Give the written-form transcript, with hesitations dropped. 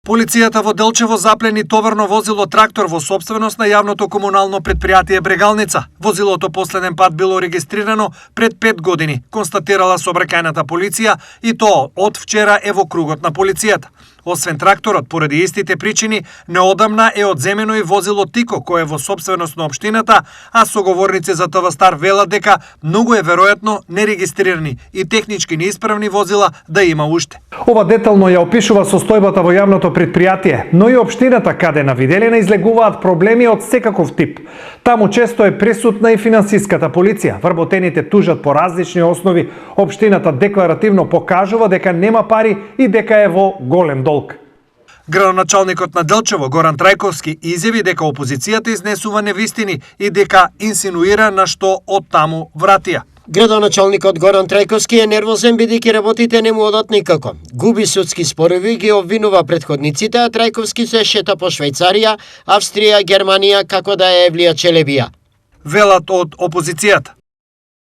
Полицијата во Делчево заплени товарно возило трактор во сопственост на јавното комунално предпријатие Брегалница. Возилото последен пат било регистрирано пред 5 години, констатирала сообраќајната полиција, и тоа од вчера е во кругот на полицијата. Освен тракторот, поради истите причини, неодамна е одземено и возило Тико, кое е во сопственост на општината, а соговорници за ТВ Стар велат дека многу е веројатно нерегистрирани и технички неисправни возила да има уште. Ова детално ја опишува состојбата во јавното предпријатие, но и општината каде на Виделина излегуваат проблеми од секаков тип. Таму често е присутна и финансиската полиција. Вработените тужат по различни основи. Општината декларативно покажува дека нема пари и дека е во голем долг. Градоначалникот на Делчево Горан Трајковски изјави дека опозицијата изнесува невистини и дека инсинуира на што од таму вратија. Градоначалникот Горан Трајковски е нервозен бидејќи работите не му одат никако. Губи судски спорови, ги обвинува претходниците, а Трајковски се шета по Швајцарија, Австрија, Германија како да е Евлија Челебија. Велат од опозицијата.